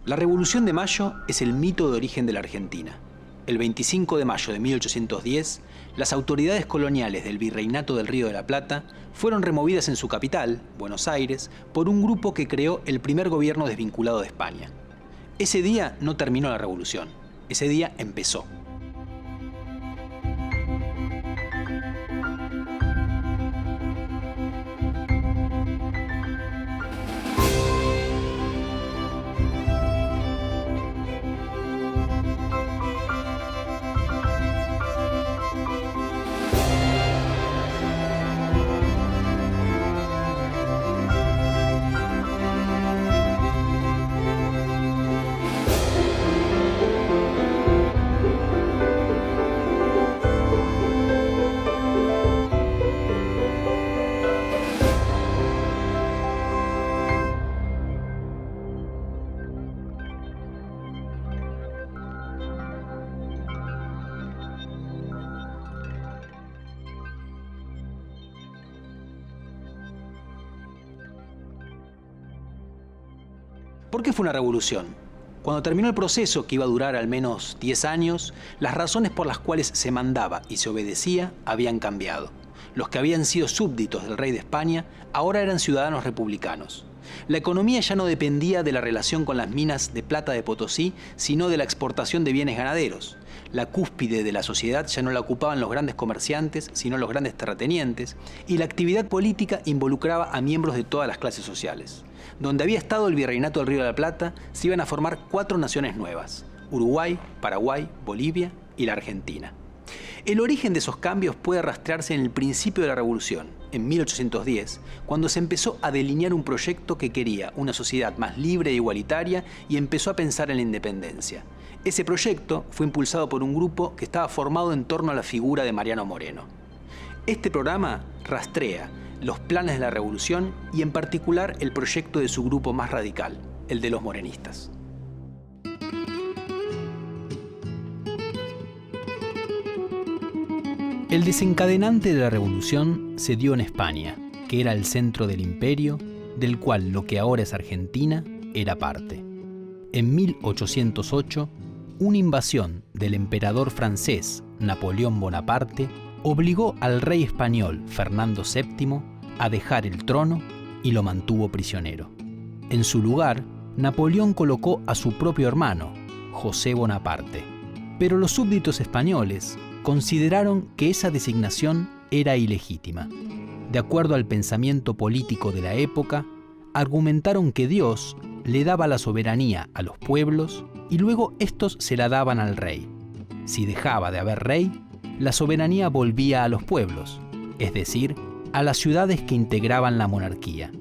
La Revolución de Mayo es el mito de origen de la Argentina. El 25 de mayo de 1810, las autoridades coloniales del Virreinato del Río de la Plata fueron removidas en su capital, Buenos Aires, por un grupo que creó el primer gobierno desvinculado de España. Ese día no terminó la revolución, ese día empezó. ¿Por qué fue una revolución? Cuando terminó el proceso, que iba a durar al menos 10 años, las razones por las cuales se mandaba y se obedecía habían cambiado. Los que habían sido súbditos del rey de España ahora eran ciudadanos republicanos. La economía ya no dependía de la relación con las minas de plata de Potosí, sino de la exportación de bienes ganaderos. La cúspide de la sociedad ya no la ocupaban los grandes comerciantes, sino los grandes terratenientes, y la actividad política involucraba a miembros de todas las clases sociales. Donde había estado el Virreinato del Río de la Plata, se iban a formar 4 naciones nuevas: Uruguay, Paraguay, Bolivia y la Argentina. El origen de esos cambios puede rastrearse en el principio de la Revolución, en 1810, cuando se empezó a delinear un proyecto que quería una sociedad más libre e igualitaria y empezó a pensar en la independencia. Ese proyecto fue impulsado por un grupo que estaba formado en torno a la figura de Mariano Moreno. Este programa rastrea los planes de la revolución y en particular el proyecto de su grupo más radical, el de los morenistas. El desencadenante de la revolución se dio en España, que era el centro del imperio, del cual lo que ahora es Argentina era parte. En 1808, una invasión del emperador francés Napoleón Bonaparte obligó al rey español Fernando VII a dejar el trono y lo mantuvo prisionero. En su lugar, Napoleón colocó a su propio hermano, José Bonaparte. Pero los súbditos españoles consideraron que esa designación era ilegítima. De acuerdo al pensamiento político de la época, argumentaron que Dios le daba la soberanía a los pueblos y luego estos se la daban al rey. Si dejaba de haber rey, la soberanía volvía a los pueblos, es decir, a las ciudades que integraban la monarquía.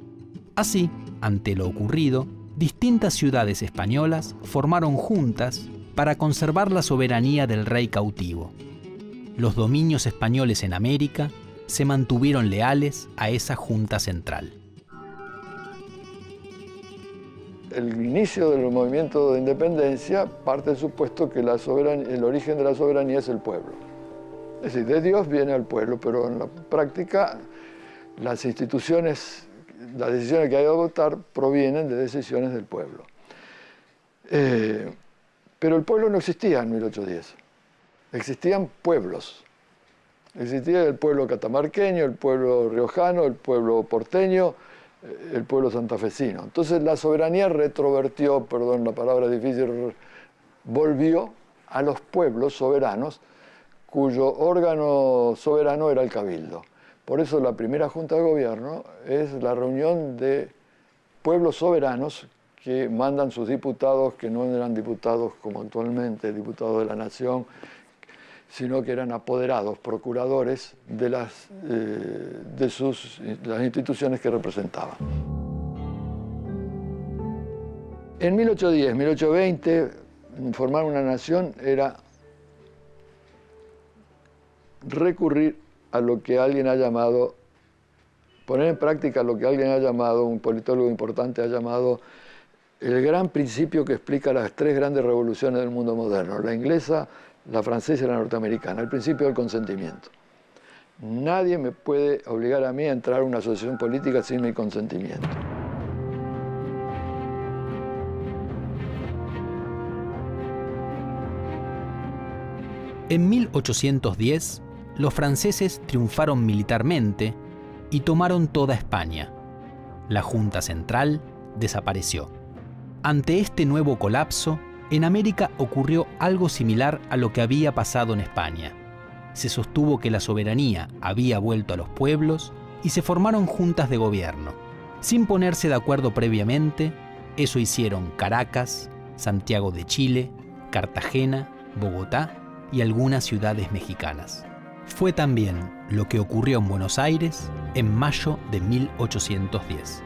Así, ante lo ocurrido, distintas ciudades españolas formaron juntas para conservar la soberanía del rey cautivo. Los dominios españoles en América se mantuvieron leales a esa junta central. El inicio del movimiento de independencia parte del supuesto que el origen de la soberanía es el pueblo. Es decir, de Dios viene al pueblo, pero en la práctica las instituciones, las decisiones que hay que adoptar provienen de decisiones del pueblo. Pero el pueblo no existía en 1810. Existían pueblos. Existía el pueblo catamarqueño, el pueblo riojano, el pueblo porteño, el pueblo santafesino. Entonces la soberanía retrovertió, perdón, la palabra es difícil, volvió a los pueblos soberanos, cuyo órgano soberano era el cabildo. Por eso la primera junta de gobierno es la reunión de pueblos soberanos que mandan sus diputados, que no eran diputados como actualmente, diputados de la nación, sino que eran apoderados, procuradores de las instituciones que representaban. En 1810, 1820, formar una nación era recurrir a lo que alguien ha llamado, poner en práctica lo que alguien ha llamado, un politólogo importante ha llamado, el gran principio que explica las 3 grandes revoluciones del mundo moderno, la inglesa, la francesa y la norteamericana, el principio del consentimiento. Nadie me puede obligar a mí a entrar a una asociación política sin mi consentimiento. En 1810, los franceses triunfaron militarmente y tomaron toda España. La Junta Central desapareció. Ante este nuevo colapso, en América ocurrió algo similar a lo que había pasado en España. Se sostuvo que la soberanía había vuelto a los pueblos y se formaron juntas de gobierno. Sin ponerse de acuerdo previamente, eso hicieron Caracas, Santiago de Chile, Cartagena, Bogotá y algunas ciudades mexicanas. Fue también lo que ocurrió en Buenos Aires en mayo de 1810.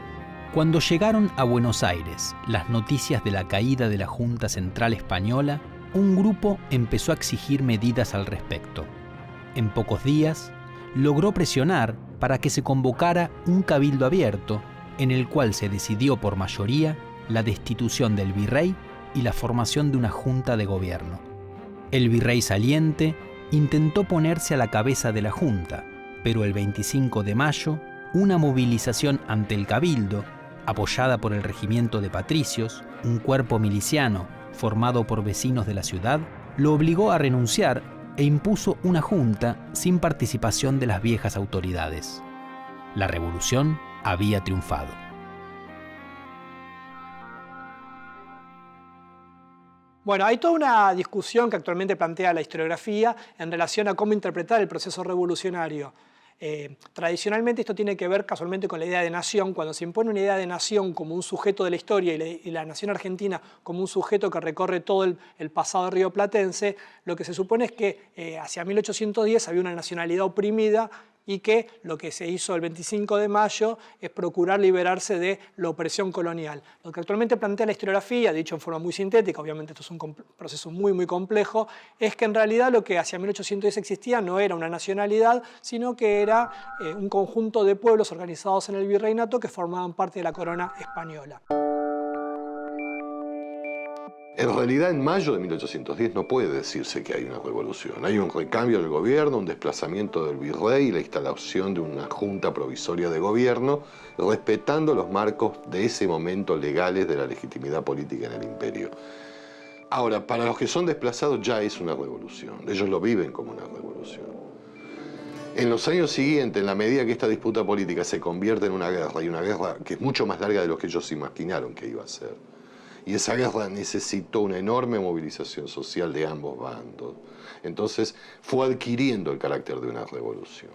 Cuando llegaron a Buenos Aires las noticias de la caída de la Junta Central Española, un grupo empezó a exigir medidas al respecto. En pocos días, logró presionar para que se convocara un cabildo abierto en el cual se decidió por mayoría la destitución del virrey y la formación de una junta de gobierno. El virrey saliente intentó ponerse a la cabeza de la junta, pero el 25 de mayo, una movilización ante el cabildo, apoyada por el regimiento de patricios, un cuerpo miliciano formado por vecinos de la ciudad, lo obligó a renunciar e impuso una junta sin participación de las viejas autoridades. La revolución había triunfado. Bueno, hay toda una discusión que actualmente plantea la historiografía en relación a cómo interpretar el proceso revolucionario. Tradicionalmente esto tiene que ver casualmente con la idea de nación. Cuando se impone una idea de nación como un sujeto de la historia y la nación argentina como un sujeto que recorre todo el pasado rioplatense, lo que se supone es que hacia 1810 había una nacionalidad oprimida y que lo que se hizo el 25 de mayo es procurar liberarse de la opresión colonial. Lo que actualmente plantea la historiografía, dicho en forma muy sintética, obviamente esto es un proceso muy complejo, es que en realidad lo que hacia 1810 existía no era una nacionalidad, sino que era un conjunto de pueblos organizados en el virreinato que formaban parte de la corona española. En realidad, en mayo de 1810 no puede decirse que hay una revolución. Hay un recambio del gobierno, un desplazamiento del virrey y la instalación de una junta provisoria de gobierno, respetando los marcos de ese momento legales de la legitimidad política en el imperio. Ahora, para los que son desplazados ya es una revolución. Ellos lo viven como una revolución. En los años siguientes, en la medida que esta disputa política se convierte en una guerra, y una guerra que es mucho más larga de lo que ellos imaginaron que iba a ser, y esa guerra necesitó una enorme movilización social de ambos bandos. Entonces fue adquiriendo el carácter de una revolución.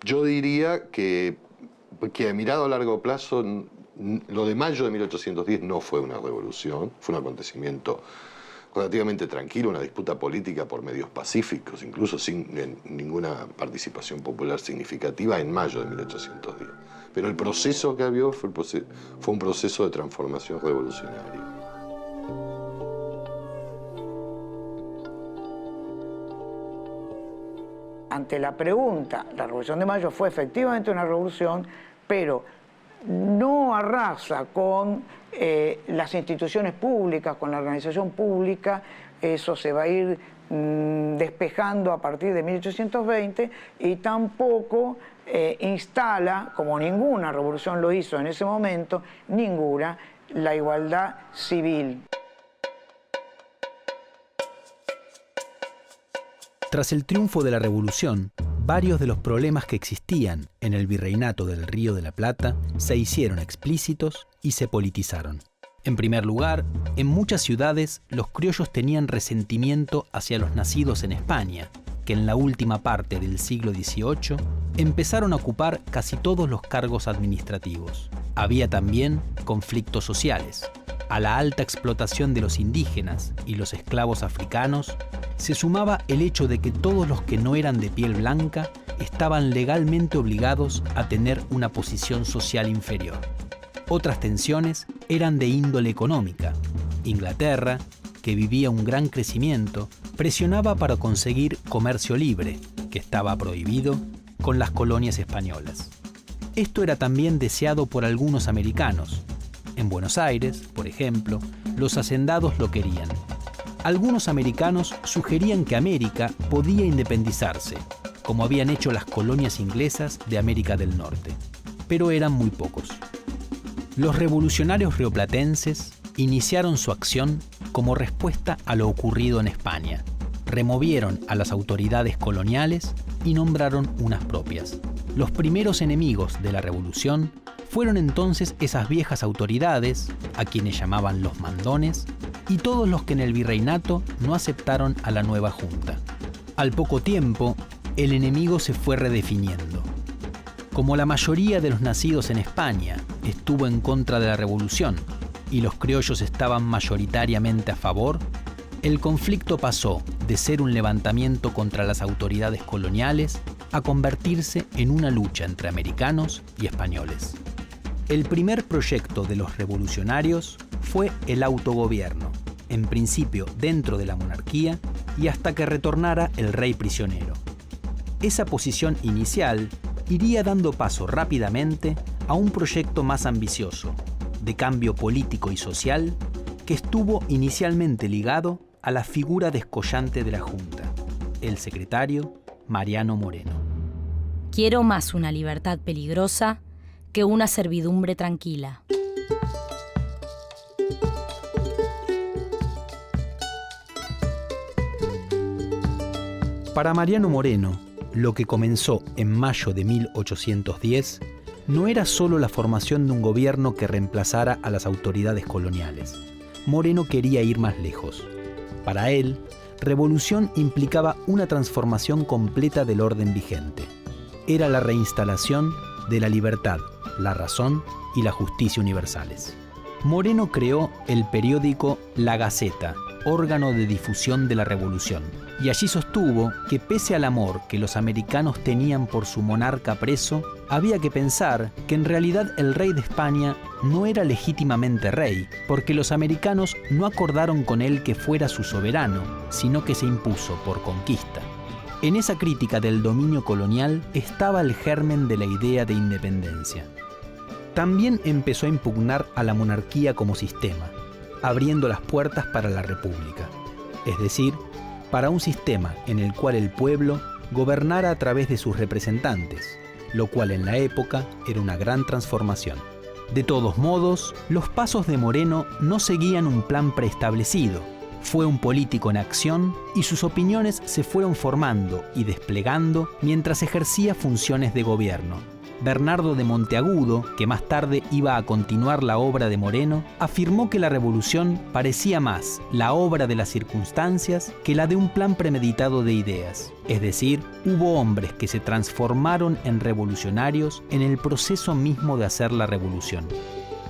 Yo diría que mirado a largo plazo, lo de mayo de 1810 no fue una revolución, fue un acontecimiento relativamente tranquilo, una disputa política por medios pacíficos, incluso sin ninguna participación popular significativa en mayo de 1810. Pero el proceso que había fue un proceso de transformación revolucionaria. Ante la pregunta, la Revolución de Mayo fue efectivamente una revolución, pero no arrasa con las instituciones públicas, con la organización pública. Eso se va a ir despejando a partir de 1820 y tampoco instala, como ninguna revolución lo hizo en ese momento, ninguna, la igualdad civil. Tras el triunfo de la revolución, varios de los problemas que existían en el virreinato del Río de la Plata se hicieron explícitos y se politizaron. En primer lugar, en muchas ciudades los criollos tenían resentimiento hacia los nacidos en España, que en la última parte del siglo XVIII empezaron a ocupar casi todos los cargos administrativos. Había también conflictos sociales. A la alta explotación de los indígenas y los esclavos africanos se sumaba el hecho de que todos los que no eran de piel blanca estaban legalmente obligados a tener una posición social inferior. Otras tensiones eran de índole económica. Inglaterra, que vivía un gran crecimiento, presionaba para conseguir comercio libre, que estaba prohibido, con las colonias españolas. Esto era también deseado por algunos americanos. En Buenos Aires, por ejemplo, los hacendados lo querían. Algunos americanos sugerían que América podía independizarse, como habían hecho las colonias inglesas de América del Norte, pero eran muy pocos. Los revolucionarios rioplatenses iniciaron su acción como respuesta a lo ocurrido en España, removieron a las autoridades coloniales y nombraron unas propias. Los primeros enemigos de la revolución fueron entonces esas viejas autoridades, a quienes llamaban los mandones, y todos los que en el virreinato no aceptaron a la nueva junta. Al poco tiempo, el enemigo se fue redefiniendo. Como la mayoría de los nacidos en España estuvo en contra de la revolución y los criollos estaban mayoritariamente a favor, el conflicto pasó de ser un levantamiento contra las autoridades coloniales a convertirse en una lucha entre americanos y españoles. El primer proyecto de los revolucionarios fue el autogobierno, en principio dentro de la monarquía y hasta que retornara el rey prisionero. Esa posición inicial iría dando paso rápidamente a un proyecto más ambicioso, de cambio político y social, que estuvo inicialmente ligado a la figura descollante de la Junta, el secretario Mariano Moreno. Quiero más una libertad peligrosa que una servidumbre tranquila. Para Mariano Moreno, lo que comenzó en mayo de 1810 no era solo la formación de un gobierno que reemplazara a las autoridades coloniales. Moreno quería ir más lejos. Para él, revolución implicaba una transformación completa del orden vigente. Era la reinstalación de la libertad, la razón y la justicia universales. Moreno creó el periódico La Gaceta, órgano de difusión de la revolución, y allí sostuvo que pese al amor que los americanos tenían por su monarca preso, había que pensar que en realidad el rey de España no era legítimamente rey, porque los americanos no acordaron con él que fuera su soberano, sino que se impuso por conquista. En esa crítica del dominio colonial estaba el germen de la idea de independencia. También empezó a impugnar a la monarquía como sistema, abriendo las puertas para la república, es decir, para un sistema en el cual el pueblo gobernara a través de sus representantes, lo cual en la época era una gran transformación. De todos modos, los pasos de Moreno no seguían un plan preestablecido. Fue un político en acción y sus opiniones se fueron formando y desplegando mientras ejercía funciones de gobierno. Bernardo de Monteagudo, que más tarde iba a continuar la obra de Moreno, afirmó que la revolución parecía más la obra de las circunstancias que la de un plan premeditado de ideas. Es decir, hubo hombres que se transformaron en revolucionarios en el proceso mismo de hacer la revolución.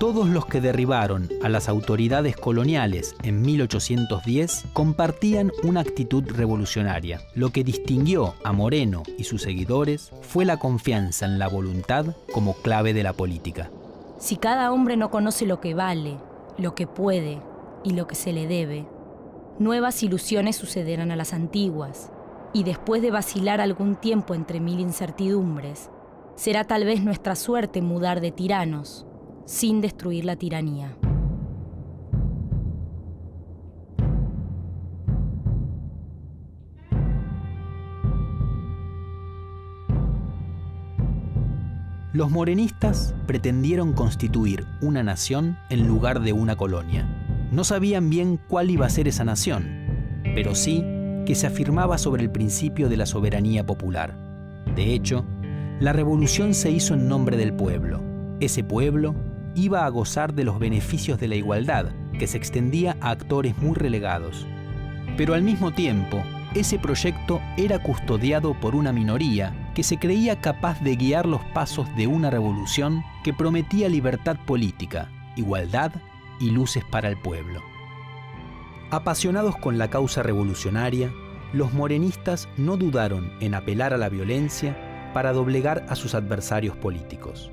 Todos los que derribaron a las autoridades coloniales en 1810 compartían una actitud revolucionaria. Lo que distinguió a Moreno y sus seguidores fue la confianza en la voluntad como clave de la política. Si cada hombre no conoce lo que vale, lo que puede y lo que se le debe, nuevas ilusiones sucederán a las antiguas, y después de vacilar algún tiempo entre mil incertidumbres, será tal vez nuestra suerte mudar de tiranos, sin destruir la tiranía. Los morenistas pretendieron constituir una nación en lugar de una colonia. No sabían bien cuál iba a ser esa nación, pero sí que se afirmaba sobre el principio de la soberanía popular. De hecho, la revolución se hizo en nombre del pueblo. Ese pueblo iba a gozar de los beneficios de la igualdad, que se extendía a actores muy relegados. Pero al mismo tiempo, ese proyecto era custodiado por una minoría que se creía capaz de guiar los pasos de una revolución que prometía libertad política, igualdad y luces para el pueblo. Apasionados con la causa revolucionaria, los morenistas no dudaron en apelar a la violencia para doblegar a sus adversarios políticos.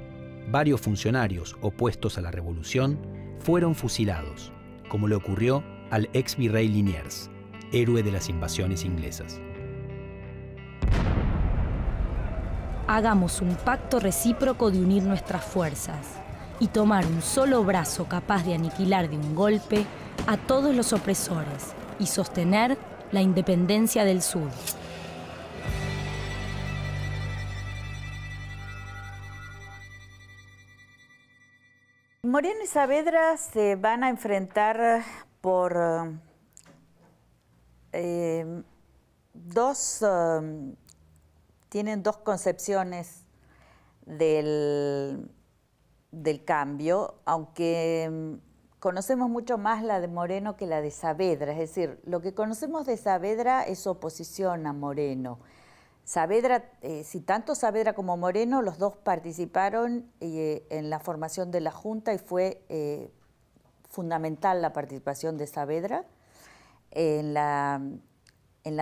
Varios funcionarios opuestos a la revolución fueron fusilados, como le ocurrió al ex virrey Liniers, héroe de las invasiones inglesas. Hagamos un pacto recíproco de unir nuestras fuerzas y tomar un solo brazo capaz de aniquilar de un golpe a todos los opresores y sostener la independencia del sur. Moreno y Saavedra se van a enfrentar por tienen dos concepciones del cambio, aunque conocemos mucho más la de Moreno que la de Saavedra. Es decir, lo que conocemos de Saavedra es oposición a Moreno. Saavedra, si tanto Saavedra como Moreno, los dos participaron en la formación de la Junta y fue fundamental la participación de Saavedra en la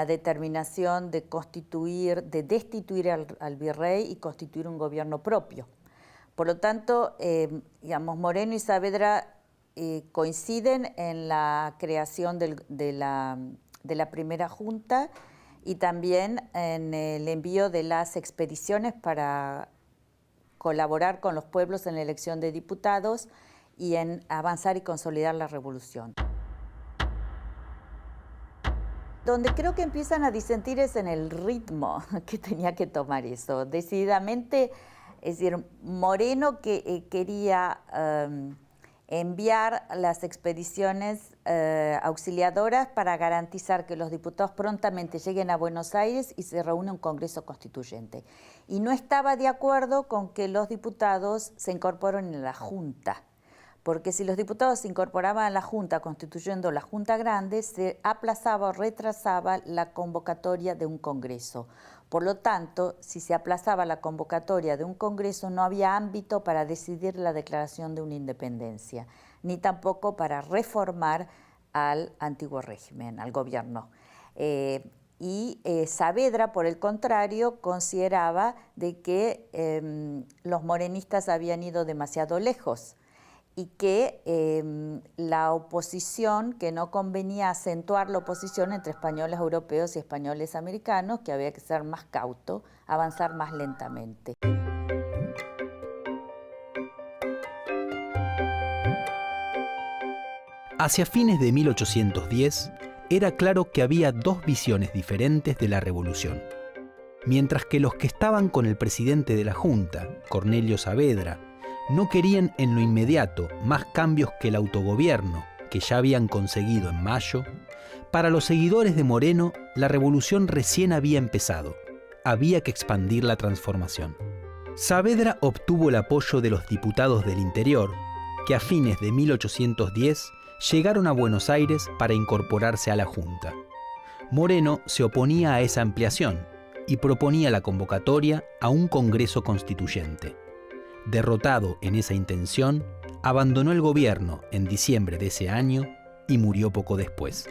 determinación de destituir al virrey y constituir un gobierno propio. Por lo tanto, digamos, Moreno y Saavedra coinciden en la creación de la primera Junta y también en el envío de las expediciones para colaborar con los pueblos en la elección de diputados y en avanzar y consolidar la revolución. Donde creo que empiezan a disentir es en el ritmo que tenía que tomar eso. Decididamente, es decir, Moreno que quería enviar las expediciones auxiliadoras para garantizar que los diputados prontamente lleguen a Buenos Aires y se reúne un Congreso Constituyente. Y no estaba de acuerdo con que los diputados se incorporen en la Junta, porque si los diputados se incorporaban a la Junta constituyendo la Junta Grande, se aplazaba o retrasaba la convocatoria de un Congreso. Por lo tanto, si se aplazaba la convocatoria de un Congreso, no había ámbito para decidir la declaración de una independencia, ni tampoco para reformar al antiguo régimen, al gobierno. Saavedra, por el contrario, consideraba de que los morenistas habían ido demasiado lejos y que la oposición, que no convenía acentuar la oposición entre españoles europeos y españoles americanos, que había que ser más cauto, avanzar más lentamente. Hacia fines de 1810, era claro que había dos visiones diferentes de la revolución. Mientras que los que estaban con el presidente de la Junta, Cornelio Saavedra, no querían en lo inmediato más cambios que el autogobierno que ya habían conseguido en mayo, para los seguidores de Moreno la revolución recién había empezado. Había que expandir la transformación. Saavedra obtuvo el apoyo de los diputados del interior, que a fines de 1810 llegaron a Buenos Aires para incorporarse a la Junta. Moreno se oponía a esa ampliación y proponía la convocatoria a un Congreso Constituyente. Derrotado en esa intención, abandonó el gobierno en diciembre de ese año y murió poco después.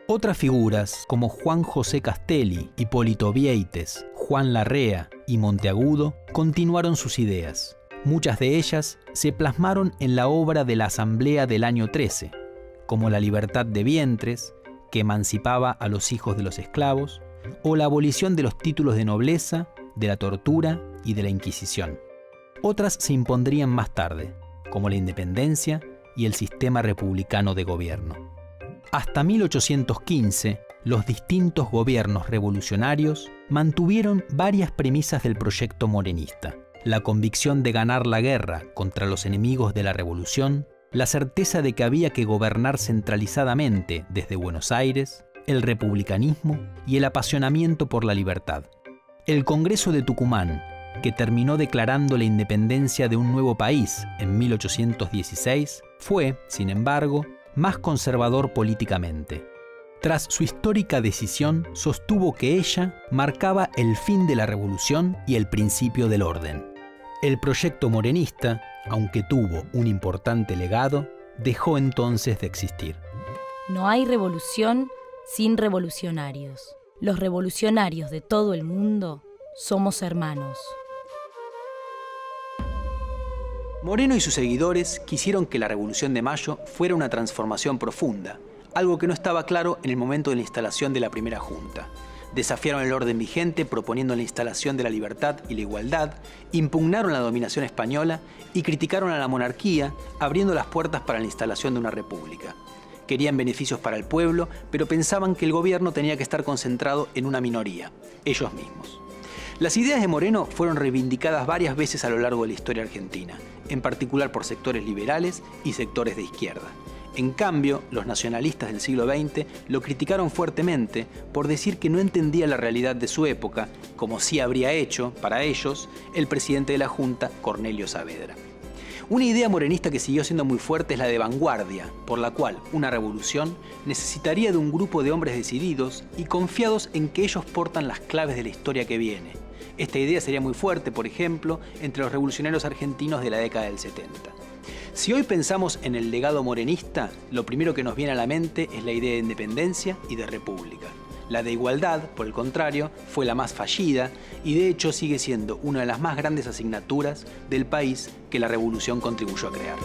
Otras figuras como Juan José Castelli, Hipólito Vieites, Juan Larrea y Monteagudo continuaron sus ideas. Muchas de ellas se plasmaron en la obra de la Asamblea del año 13, como la libertad de vientres, que emancipaba a los hijos de los esclavos, o la abolición de los títulos de nobleza, de la tortura y de la Inquisición. Otras se impondrían más tarde, como la independencia y el sistema republicano de gobierno. Hasta 1815, los distintos gobiernos revolucionarios mantuvieron varias premisas del proyecto morenista: la convicción de ganar la guerra contra los enemigos de la revolución, la certeza de que había que gobernar centralizadamente desde Buenos Aires, el republicanismo y el apasionamiento por la libertad. El Congreso de Tucumán, que terminó declarando la independencia de un nuevo país en 1816, fue, sin embargo, más conservador políticamente. Tras su histórica decisión, sostuvo que ella marcaba el fin de la revolución y el principio del orden. El proyecto morenista, aunque tuvo un importante legado, dejó entonces de existir. No hay revolución sin revolucionarios. Los revolucionarios de todo el mundo somos hermanos. Moreno y sus seguidores quisieron que la Revolución de Mayo fuera una transformación profunda, algo que no estaba claro en el momento de la instalación de la primera Junta. Desafiaron el orden vigente proponiendo la instalación de la libertad y la igualdad, impugnaron la dominación española y criticaron a la monarquía, abriendo las puertas para la instalación de una república. Querían beneficios para el pueblo, pero pensaban que el gobierno tenía que estar concentrado en una minoría, ellos mismos. Las ideas de Moreno fueron reivindicadas varias veces a lo largo de la historia argentina, en particular por sectores liberales y sectores de izquierda. En cambio, los nacionalistas del siglo XX lo criticaron fuertemente por decir que no entendía la realidad de su época, como sí habría hecho, para ellos, el presidente de la Junta, Cornelio Saavedra. Una idea morenista que siguió siendo muy fuerte es la de vanguardia, por la cual una revolución necesitaría de un grupo de hombres decididos y confiados en que ellos portan las claves de la historia que viene. Esta idea sería muy fuerte, por ejemplo, entre los revolucionarios argentinos de la década del 70. Si hoy pensamos en el legado morenista, lo primero que nos viene a la mente es la idea de independencia y de república. La de igualdad, por el contrario, fue la más fallida y de hecho sigue siendo una de las más grandes asignaturas del país que la revolución contribuyó a crear.